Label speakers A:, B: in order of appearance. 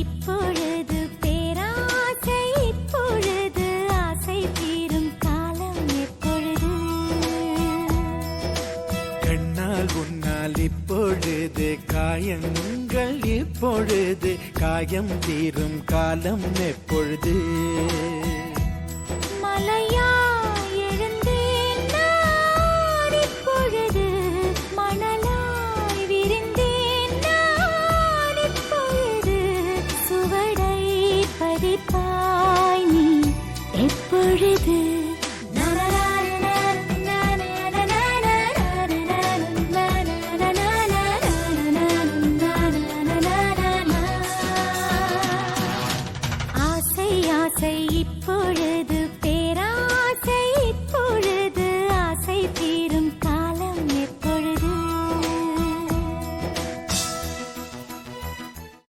A: இப்பொழுது பேராசை, இப்பொழுது ஆசை தீரும் காலம் எப்பொழுது?
B: கண்ணால் உன்னால் இப்பொழுது காயங்கள், இப்பொழுது காயம் தீரும் காலம் எப்பொழுது?
A: மலையாய் எழுந்தேன் நான் இப்பொழுது, மணலாய் விரிந்தேன் நான் இப்பொழுது. சுவடை பதிப்பாய் நீ எப்பொழுது?